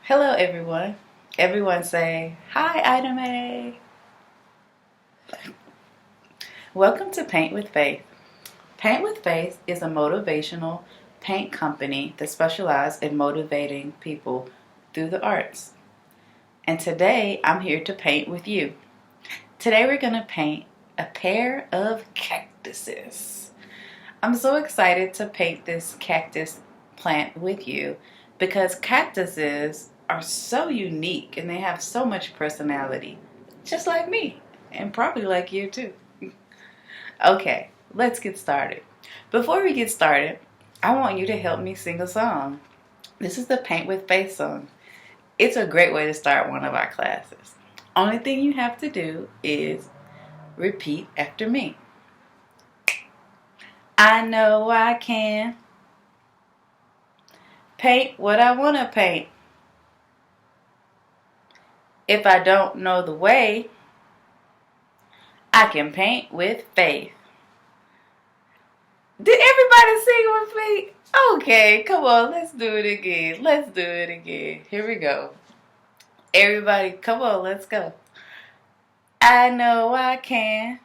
Hello, everyone. Everyone say, hi, Item A. Welcome to Paint with Faith. Paint with Faith is a motivational paint company that specializes in motivating people through the arts. And today, I'm here to paint with you. Today, we're going to paint a pair of cactuses. I'm so excited to paint this cactus plant with you because cactuses are so unique and they have so much personality, just like me, and probably like you too. Okay, let's get started. Before we get started, I want you to help me sing a song. This is the Paint with Faith song. It's a great way to start one of our classes. Only thing you have to do is repeat after me. I know I can paint what I want to paint. If I don't know the way, I can paint with faith. Did everybody sing with me? Okay, come on, let's do it again. Let's do it again. Here we go. Everybody, come on, let's go. I know I can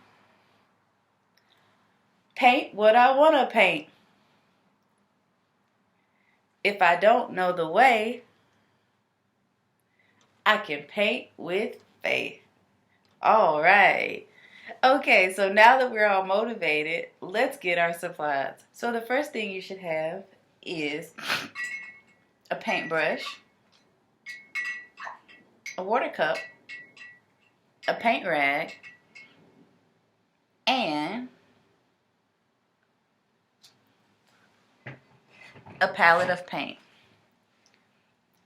paint what I want to paint. If I don't know the way, I can paint with faith. All right. Okay, so now that we're all motivated, let's get our supplies. So the first thing you should have is a paintbrush, a water cup, a paint rag, and a palette of paint.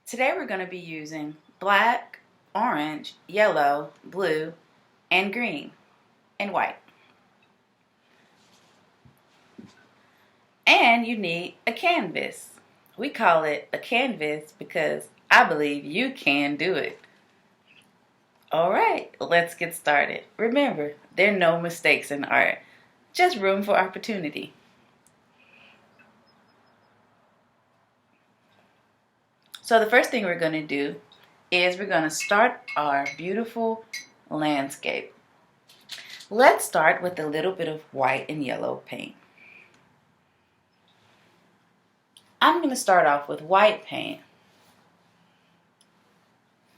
Today we're going to be using black, orange, yellow, blue, and green, and white. And you need a canvas. We call it a canvas because I believe you can do it. All right, let's get started. Remember, there are no mistakes in art, just room for opportunity. So the first thing we're going to do is we're going to start our beautiful landscape. Let's start with a little bit of white and yellow paint. I'm going to start off with white paint,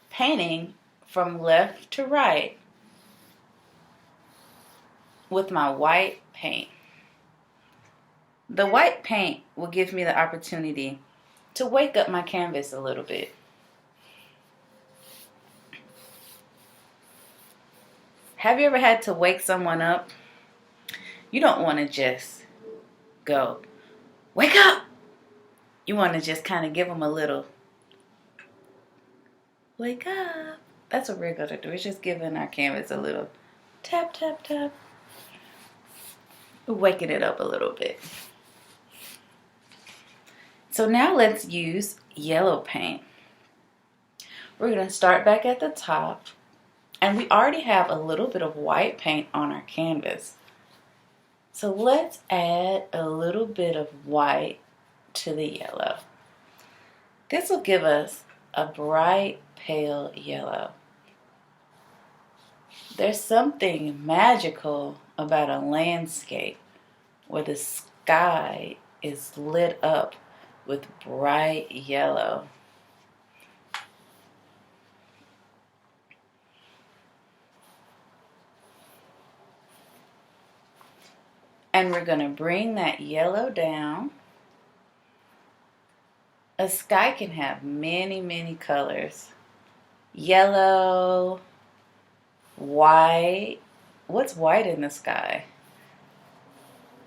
painting from left to right with my white paint. The white paint will give me the opportunity to wake up my canvas a little bit. Have you ever had to wake someone up? You don't want to just go, wake up! You want to just kind of give them a little, wake up. That's what we're going to do. It's just giving our canvas a little tap, tap, tap. Waking it up a little bit. So now let's use yellow paint. We're going to start back at the top. And we already have a little bit of white paint on our canvas. So let's add a little bit of white to the yellow. This will give us a bright, pale yellow. There's something magical about a landscape where the sky is lit up with bright yellow. And we're going to bring that yellow down. A sky can have many, many colors. Yellow, white. What's white in the sky?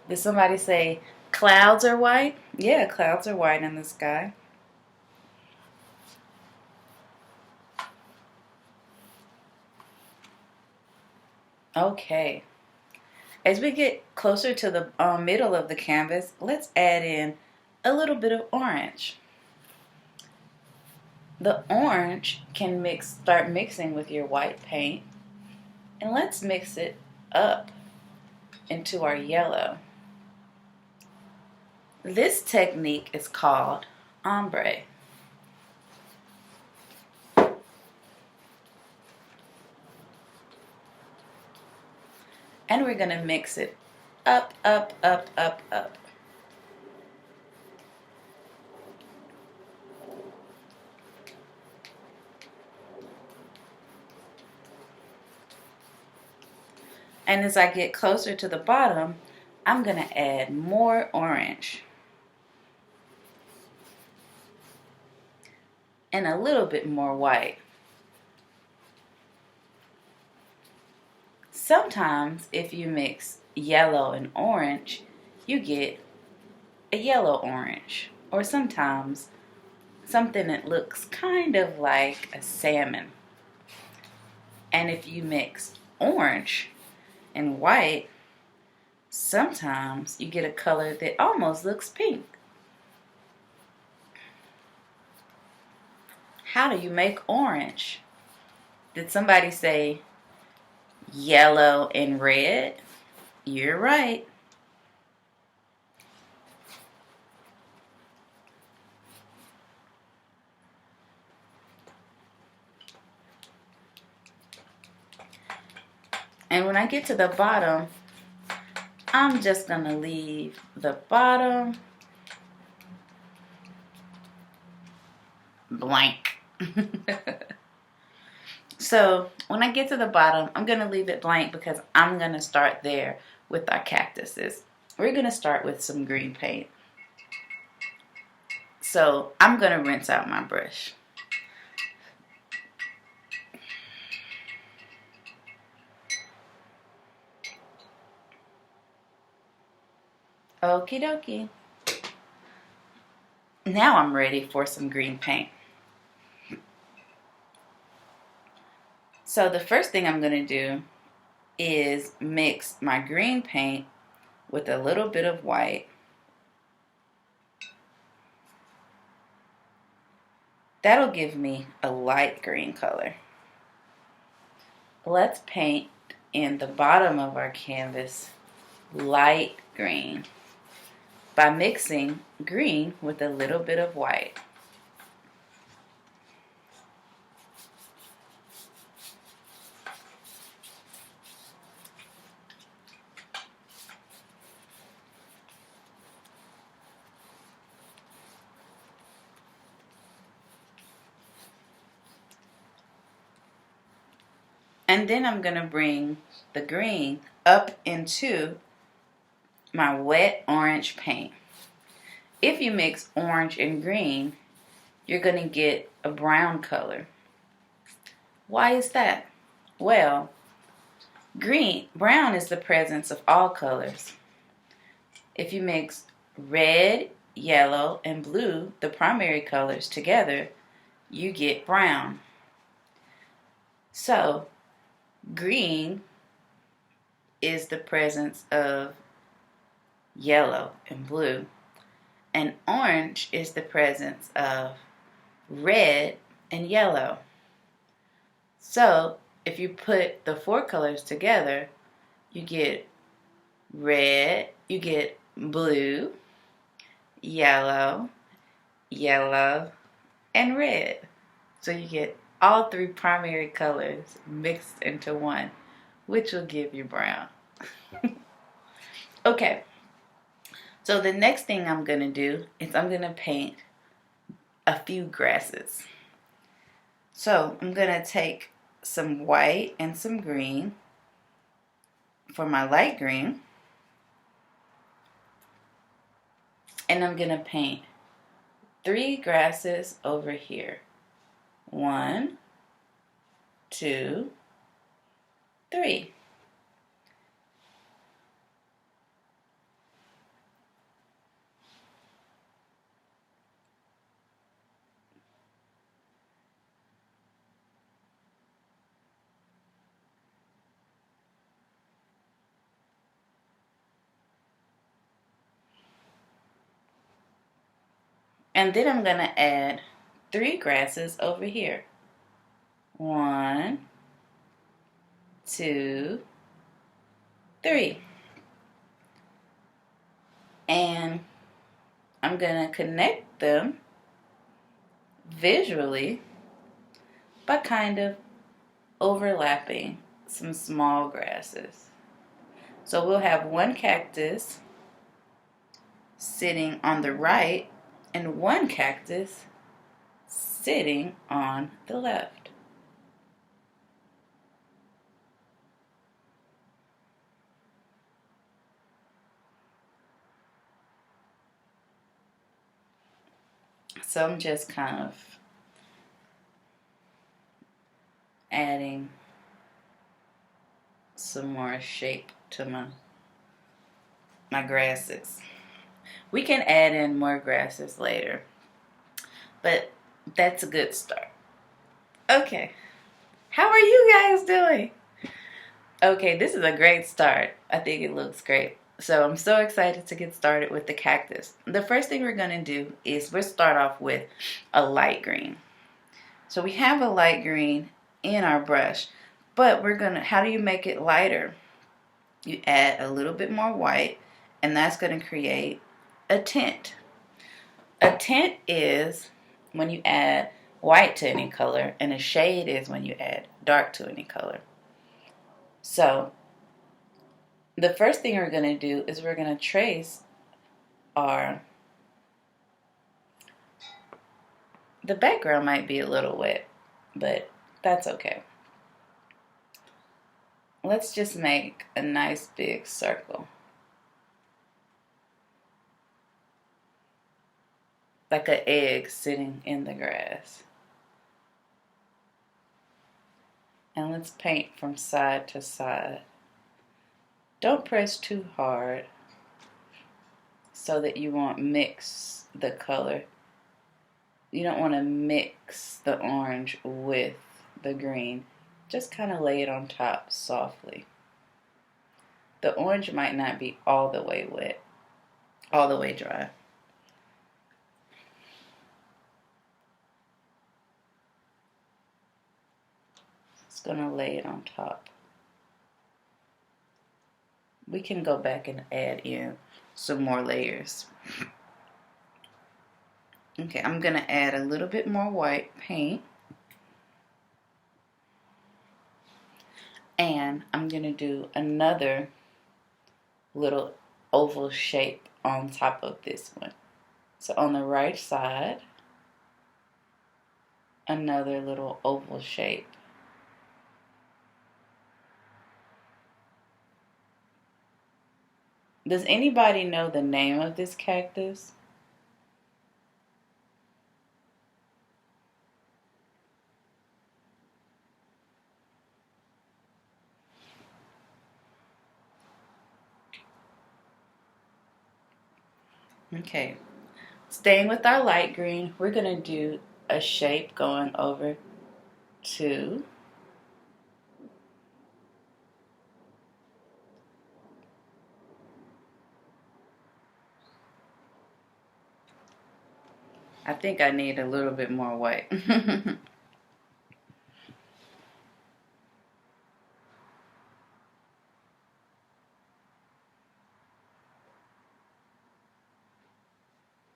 Did somebody say clouds are white? Yeah, clouds are white in the sky. Okay. As we get closer to the middle of the canvas, let's add in a little bit of orange. The orange can start mixing with your white paint, and let's mix it up into our yellow. This technique is called Ombre. And we're going to mix it up, up, up, up, up. And as I get closer to the bottom, I'm going to add more orange. And a little bit more white. Sometimes if you mix yellow and orange, you get a yellow orange. Or sometimes something that looks kind of like a salmon. And if you mix orange and white, sometimes you get a color that almost looks pink. How do you make orange? Did somebody say yellow and red? You're right. And when I get to the bottom, I'm just going to leave the bottom blank. So when I get to the bottom, I'm going to leave it blank because I'm going to start there with our cactuses. We're going to start with some green paint. So I'm going to rinse out my brush. Okie dokie. Now I'm ready for some green paint. So the first thing I'm going to do is mix my green paint with a little bit of white. That'll give me a light green color. Let's paint in the bottom of our canvas light green by mixing green with a little bit of white. And then I'm going to bring the green up into my wet orange paint. If you mix orange and green, you're going to get a brown color. Why is that? Well, brown is the presence of all colors. If you mix red, yellow, and blue, the primary colors, together, you get brown. So, green is the presence of yellow and blue, and orange is the presence of red and yellow. So if you put the four colors together, you get red, you get blue, yellow, yellow, and red. So you get all three primary colors mixed into one, which will give you brown. Okay, so the next thing I'm going to do is I'm going to paint a few grasses. So I'm going to take some white and some green for my light green, and I'm going to paint 3 grasses over here. 1, 2, 3. And then I'm going to add 3 grasses over here. 1, 2, 3. And I'm going to connect them visually by kind of overlapping some small grasses. So we'll have one cactus sitting on the right and one cactus sitting on the left. So I'm just kind of adding some more shape to my grasses. We can add in more grasses later, but that's a good start. Okay, how are you guys doing? Okay, this is a great start. I think it looks great. So I'm so excited to get started with the cactus. The first thing we're going to do is we'll start off with a light green. So we have a light green in our brush, but how do you make it lighter? You add a little bit more white, and that's going to create a tint. A tint is when you add white to any color, and a shade is when you add dark to any color. So the first thing we're going to do is we're going to trace the background might be a little wet, but that's okay. Let's just make a nice big circle. Like an egg sitting in the grass. And let's paint from side to side. Don't press too hard so that you won't mix the color. You don't want to mix the orange with the green. Just kind of lay it on top softly. The orange might not be all the way wet, all the way dry. Just gonna lay it on top. We can go back and add in some more layers. Okay, I'm gonna add a little bit more white paint. And I'm gonna do another little oval shape on top of this one. So on the right side, another little oval shape. Does anybody know the name of this cactus? Okay, staying with our light green, we're going to do a shape going over to I think I need a little bit more white.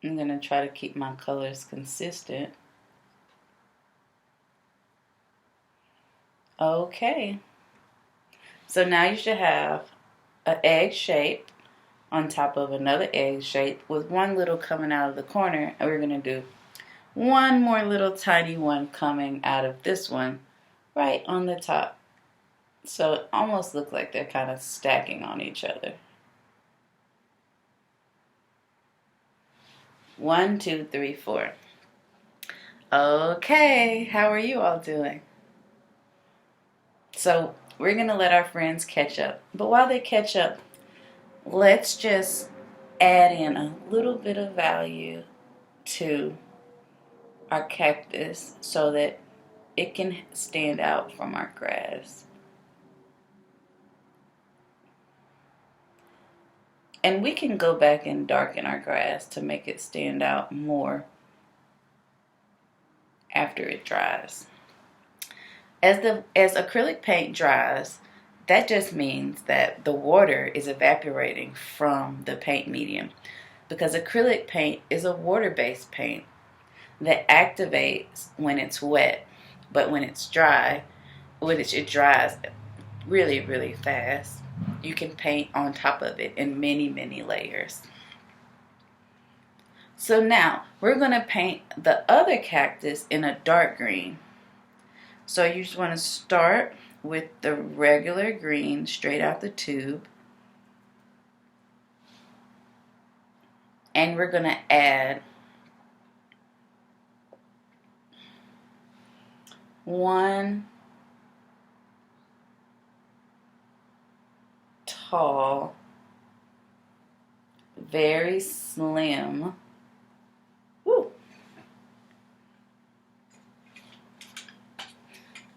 I'm going to try to keep my colors consistent. Okay. So now you should have an egg shape on top of another egg shape with one little coming out of the corner. And we're going to do one more little tiny one coming out of this one right on the top. So it almost looks like they're kind of stacking on each other. 1, 2, 3, 4. Okay, how are you all doing? So we're going to let our friends catch up. But while they catch up, let's just add in a little bit of value to our cactus so that it can stand out from our grass. And we can go back and darken our grass to make it stand out more after it dries. As acrylic paint dries, that just means that the water is evaporating from the paint medium, because acrylic paint is a water-based paint that activates when it's wet, but when it's dry, it dries really, really fast. you can paint on top of it in many, many layers. So now we're going to paint the other cactus in a dark green. So you just want to start with the regular green straight out the tube. And we're going to add one tall, very slim,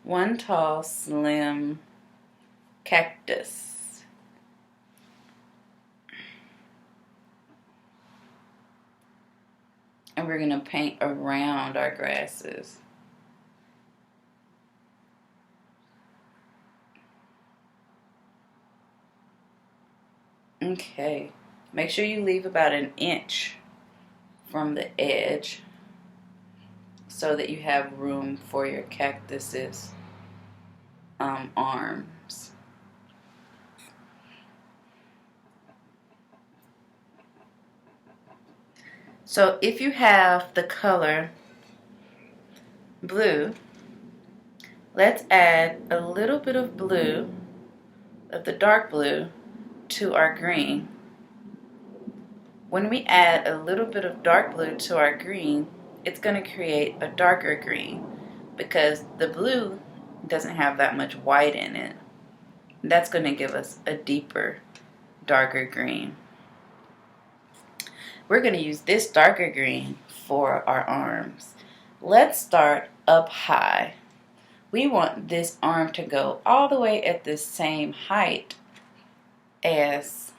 one tall, slim cactus. And we're going to paint around our grasses. Okay, make sure you leave about an inch from the edge so that you have room for your cactus's arms. So if you have the color blue, let's add a little bit of blue, of the dark blue, to our green. When we add a little bit of dark blue to our green, it's going to create a darker green because the blue doesn't have that much white in it. That's going to give us a deeper, darker green. We're going to use this darker green for our arms. Let's start up high. We want this arm to go all the way at the same height as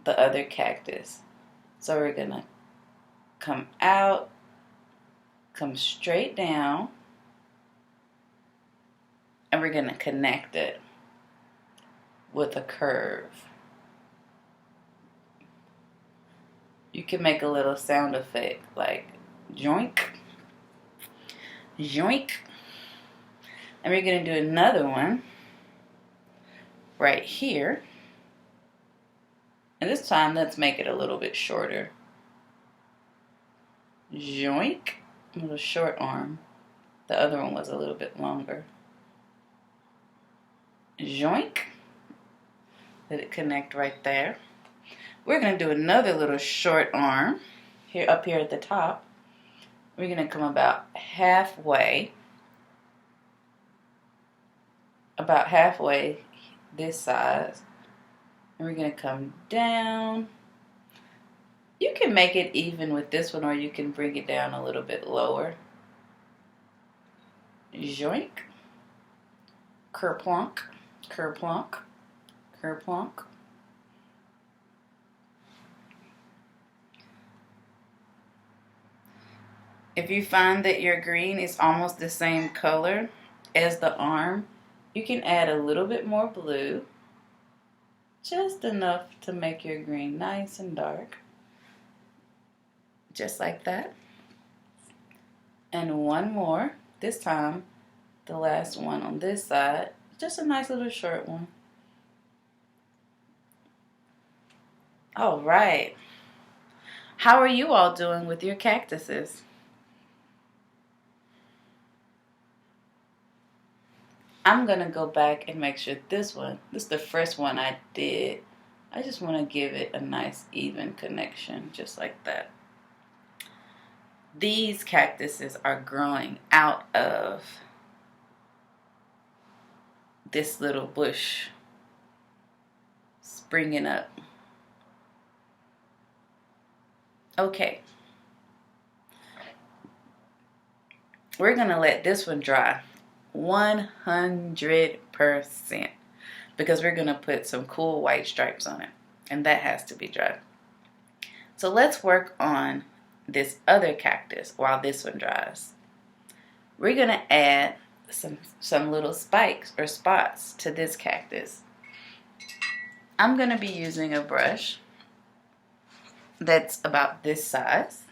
the other cactus. So we're going to come out, come straight down, and we're going to connect it with a curve. You can make a little sound effect like joink, joink. And we're going to do another one right here. And this time, let's make it a little bit shorter. Joink, a little short arm. The other one was a little bit longer. Joink. Let it connect right there. We're going to do another little short arm here up here at the top. We're going to come about halfway this size. And we're going to come down. You can make it even with this one, or you can bring it down a little bit lower. Joink. Kerplunk. Kerplunk. Kerplunk. If you find that your green is almost the same color as the arm, you can add a little bit more blue. Just enough to make your green nice and dark. Just like that. And one more. This time, the last one on this side. Just a nice little short one. All right. How are you all doing with your cactuses? I'm going to go back and make sure this is the first one I did. I just want to give it a nice even connection, just like that. These cactuses are growing out of this little bush, springing up. Okay. We're going to let this one dry. 100%, because we're going to put some cool white stripes on it, and that has to be dry. So let's work on this other cactus while this one dries. We're going to add some little spikes or spots to this cactus. I'm going to be using a brush that's about this size.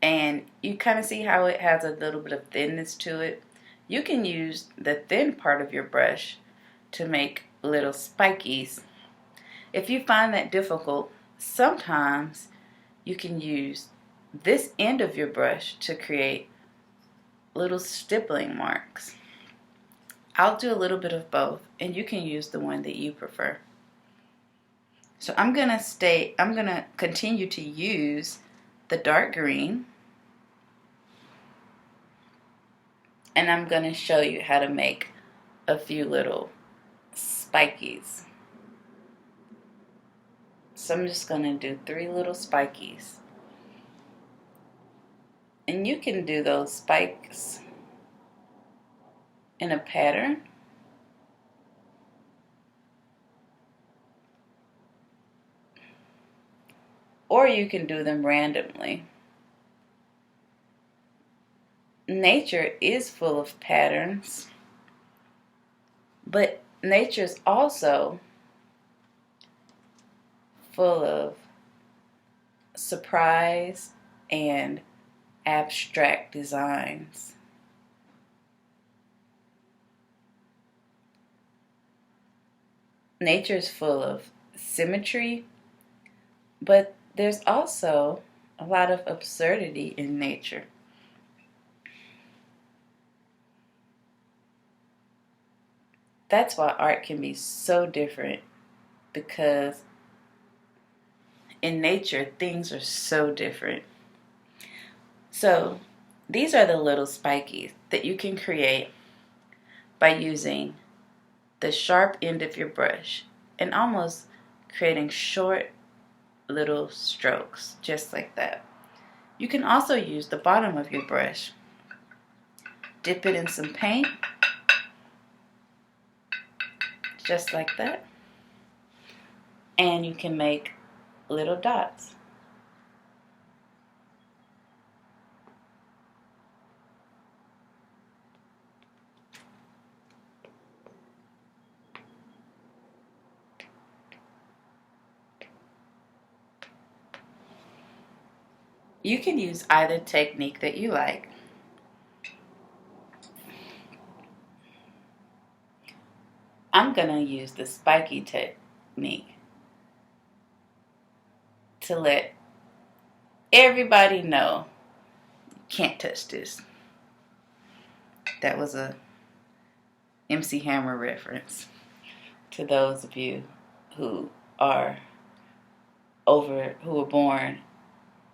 And you kind of see how it has a little bit of thinness to it. You can use the thin part of your brush to make little spikies. If you find that difficult, sometimes you can use this end of your brush to create little stippling marks. I'll do a little bit of both, and you can use the one that you prefer. So I'm gonna continue to use the dark green, and I'm gonna show you how to make a few little spikies. So I'm just gonna do 3 little spikies. And you can do those spikes in a pattern, or you can do them randomly. Nature is full of patterns, but nature is also full of surprise and abstract designs. Nature is full of symmetry, but there's also a lot of absurdity in nature. That's why art can be so different, because in nature, things are so different. So these are the little spikies that you can create by using the sharp end of your brush and almost creating short little strokes, just like that. You can also use the bottom of your brush, dip it in some paint, just like that, and you can make little dots. You can use either technique that you like. I'm going to use the spiky technique to let everybody know you can't touch this. That was a MC Hammer reference to those of you who were born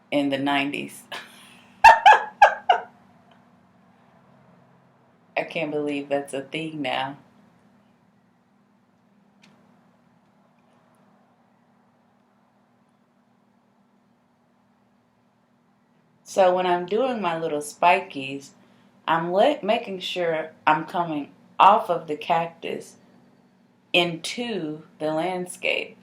in the 90s. I can't believe that's a thing now. So when I'm doing my little spikies, I'm making sure I'm coming off of the cactus into the landscape.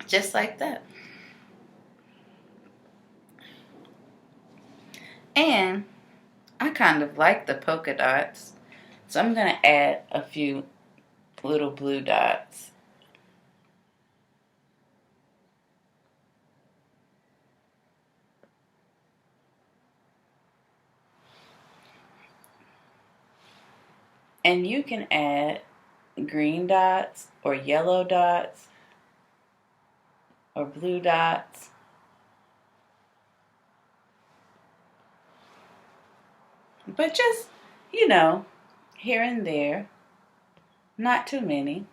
Just like that. And I kind of like the polka dots, so I'm going to add a few little blue dots. And you can add green dots or yellow dots or blue dots. But just, here and there, not too many.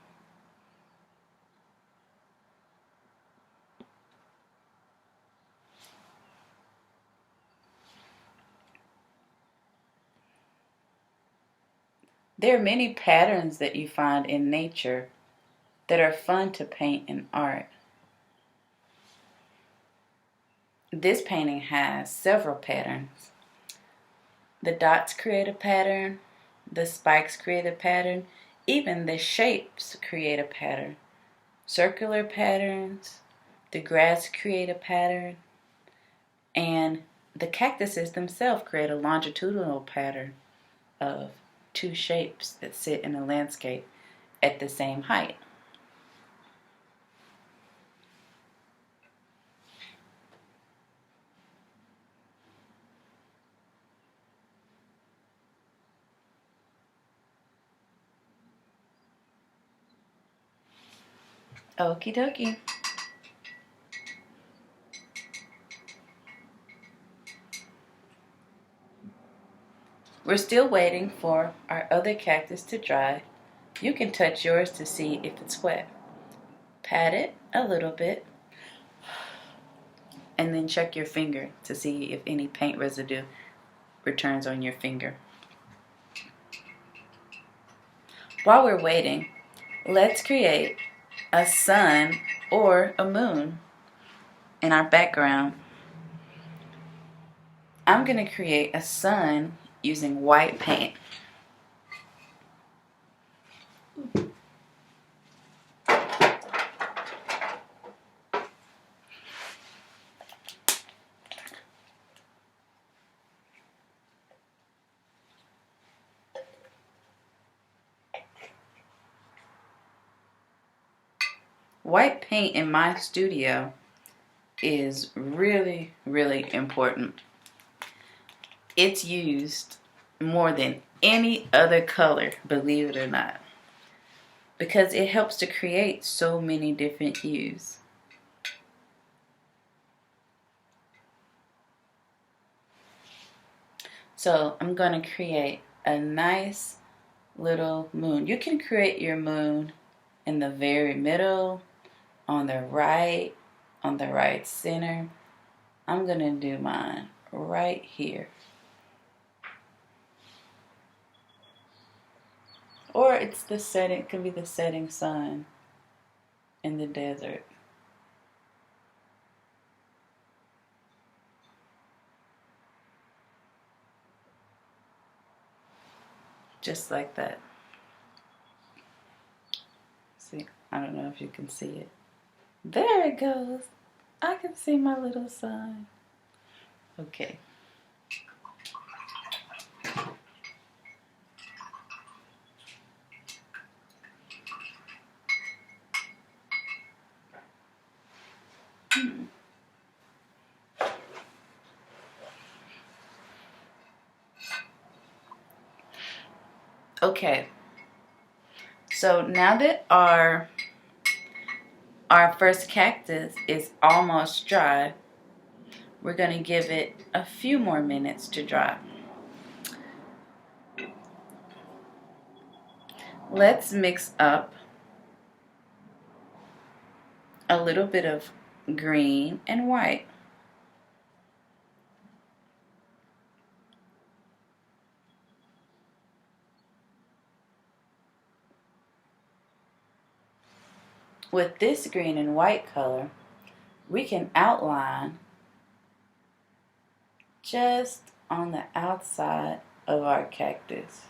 There are many patterns that you find in nature that are fun to paint in art. This painting has several patterns. The dots create a pattern, the spikes create a pattern, even the shapes create a pattern. Circular patterns, the grass create a pattern, and the cactuses themselves create a longitudinal pattern of 2 shapes that sit in a landscape at the same height. Okie dokie. We're still waiting for our other cactus to dry. You can touch yours to see if it's wet. Pat it a little bit and then check your finger to see if any paint residue returns on your finger. While we're waiting, let's create a sun or a moon in our background. I'm going to create a sun using white paint. White paint in my studio is really, really important. It's used more than any other color, believe it or not, because it helps to create so many different hues. So I'm going to create a nice little moon. You can create your moon in the very middle, on the right center. I'm going to do mine right here. Or it's the setting, it can be the setting sun in the desert. Just like that. See, I don't know if you can see it. There it goes. I can see my little sun. Okay. Okay. So now that our first cactus is almost dry, we're going to give it a few more minutes to dry. Let's mix up a little bit of green and white. With this green and white color, we can outline just on the outside of our cactus.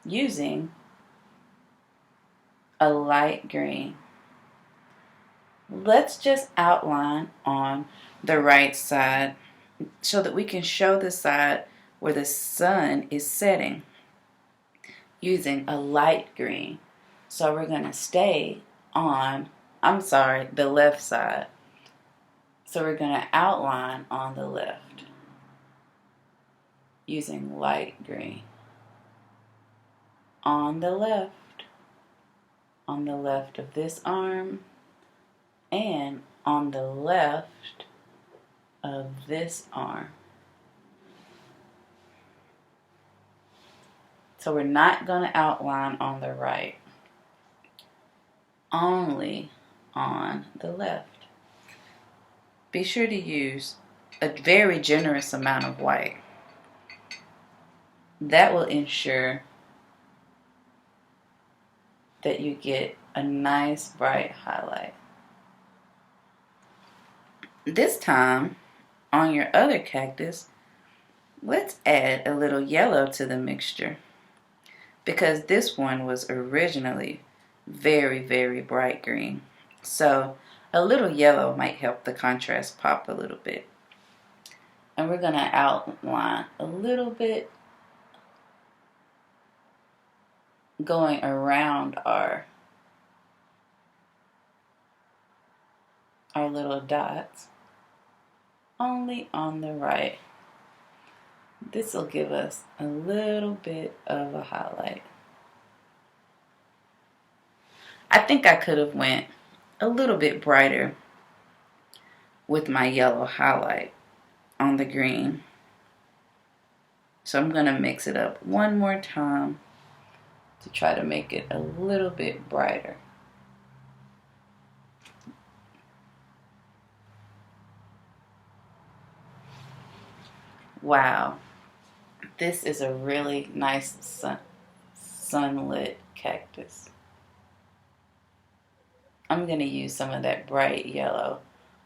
Using a light green. Let's just outline on the right side so that we can show the side where the sun is setting using a light green. So we're going to stay on, the left side. So we're going to outline on the left using light green. On the left of this arm, and on the left of this arm. So we're not going to outline on the right, only on the left. Be sure to use a very generous amount of white. That will ensure that you get a nice bright highlight. This time, on your other cactus, let's add a little yellow to the mixture, because this one was originally very, very bright green. So a little yellow might help the contrast pop a little bit. And we're going to outline a little bit going around our little dots, only on the right. This will give us a little bit of a highlight. I think I could have went a little bit brighter with my yellow highlight on the green. So I'm going to mix it up one more time to try to make it a little bit brighter. Wow, this is a really nice sunlit cactus. I'm going to use some of that bright yellow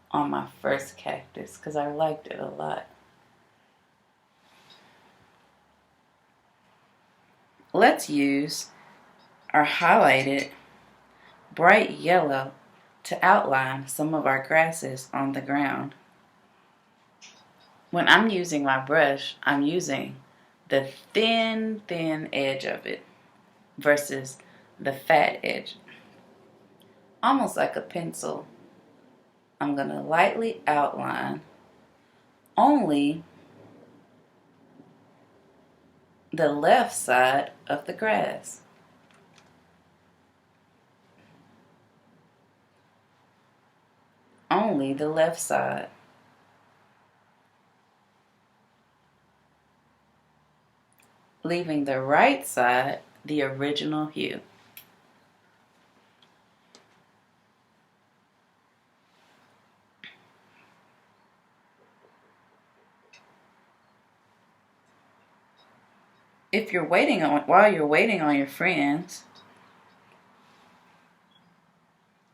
on my first cactus because I liked it a lot. Let's use our highlighted bright yellow to outline some of our grasses on the ground. When I'm using my brush, I'm using the thin edge of it versus the fat edge. Almost like a pencil. I'm going to lightly outline only the left side of the grass. Only the left side. Leaving the right side the original hue. If you're while you're waiting on your friends,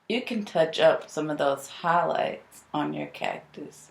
you can touch up some of those highlights on your cactus.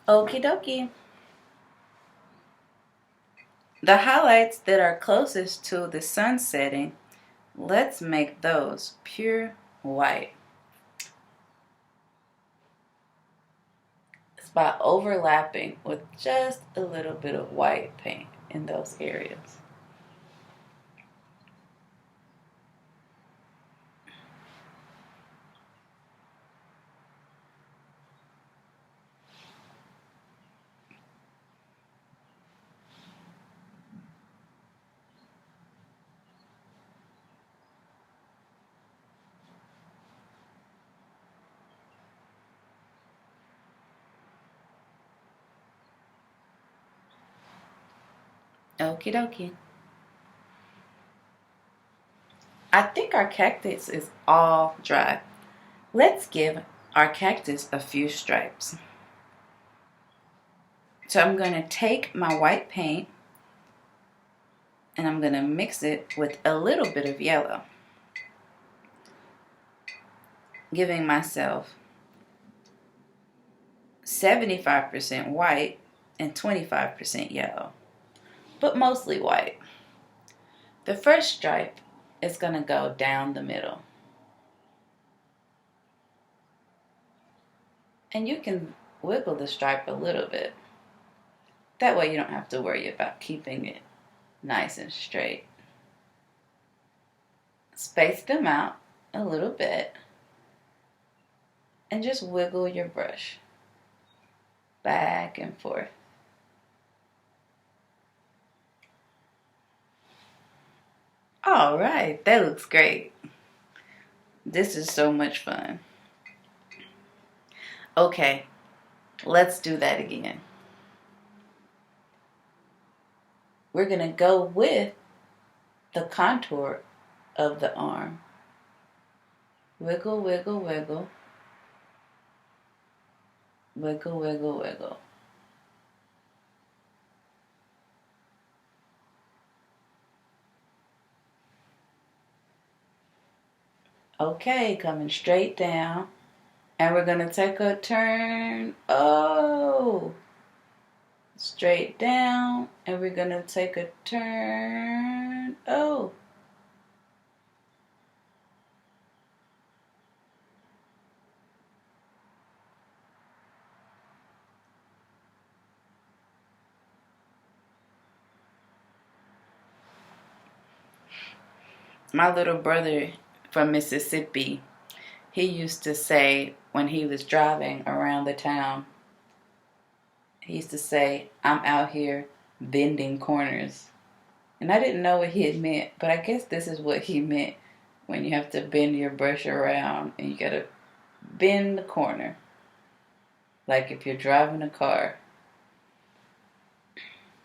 Okie dokie. The highlights that are closest to the sun setting, let's make those pure white. It's by overlapping with just a little bit of white paint in those areas. Okie dokie. I think our cactus is all dry. Let's give our cactus a few stripes. So I'm going to take my white paint and I'm going to mix it with a little bit of yellow, giving myself 75% white and 25% yellow, but mostly white. The first stripe is going to go down the middle. And you can wiggle the stripe a little bit. That way you don't have to worry about keeping it nice and straight. Space them out a little bit and just wiggle your brush back and forth. All right, that looks great. This is so much fun. Okay, let's do that again. We're going to go with the contour of the arm. Wiggle, wiggle, wiggle. Wiggle, wiggle, wiggle. Okay, coming straight down. And we're going to take a turn. Oh! Straight down. And we're going to take a turn. Oh! My little brother from Mississippi, he used to say when he was driving around the town, he used to say, "I'm out here bending corners." And I didn't know what he had meant, but I guess this is what he meant when you have to bend your brush around and you gotta bend the corner. Like if you're driving a car.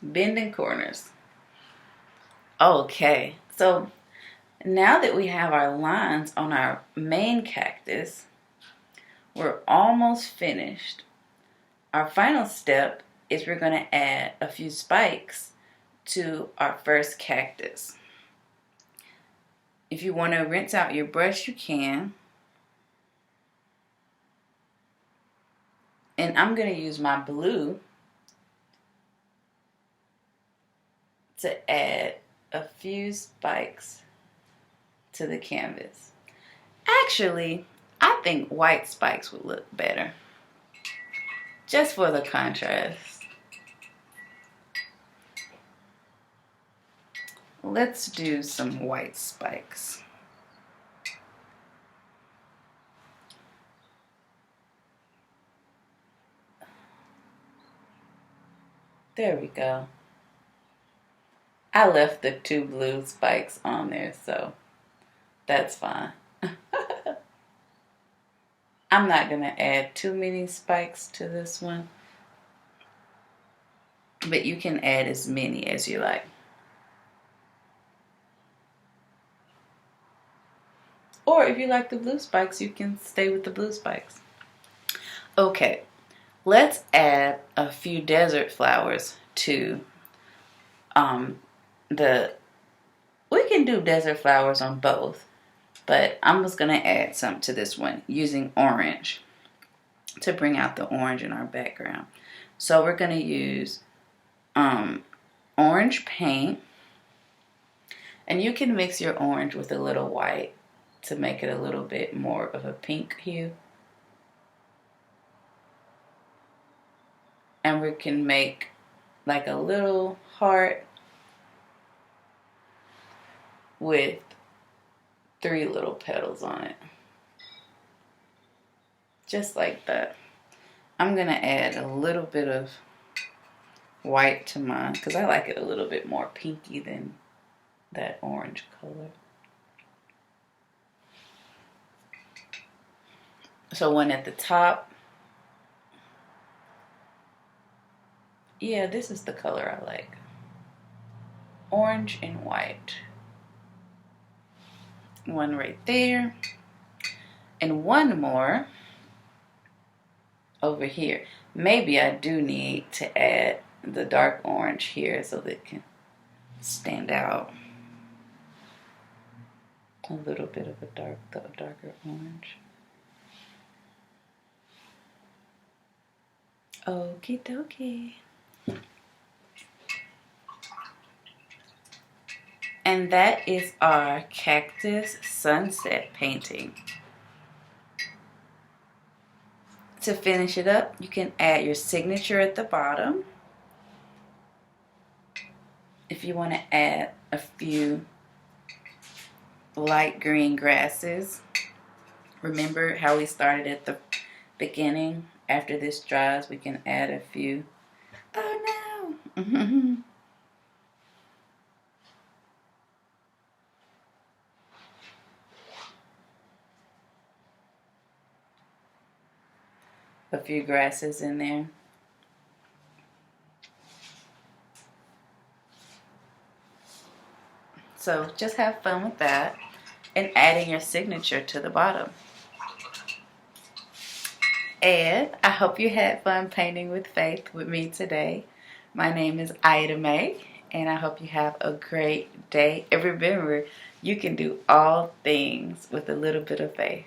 Bending corners. Okay, so now that we have our lines on our main cactus, we're almost finished. Our final step is we're going to add a few spikes to our first cactus. If you want to rinse out your brush, you can. And I'm going to use my blue to add a few spikes to the canvas. Actually, I think white spikes would look better, just for the contrast. Let's do some white spikes. There we go. I left the 2 blue spikes on there, so that's fine. I'm not going to add too many spikes to this one, but you can add as many as you like. Or if you like the blue spikes, you can stay with the blue spikes. Okay, let's add a few desert flowers to we can do desert flowers on both, but I'm just going to add some to this one using orange to bring out the orange in our background. So we're going to use orange paint, and you can mix your orange with a little white to make it a little bit more of a pink hue. And we can make like a little heart with 3 little petals on it. Just like that. I'm going to add a little bit of white to mine because I like it a little bit more pinky than that orange color. So one at the top. Yeah, this is the color I like. Orange and white. One right there. And one more over here. Maybe I do need to add the dark orange here so that it can stand out. A little bit of a darker orange. Okie dokie. And that is our cactus sunset painting. To finish it up, you can add your signature at the bottom. If you want to add a few light green grasses, remember how we started at the beginning? After this dries, we can add a few. Oh no! A few grasses in there. So just have fun with that and adding your signature to the bottom. And I hope you had fun painting with Faith with me today. My name is Ida Mae, and I hope you have a great day. And remember, you can do all things with a little bit of faith.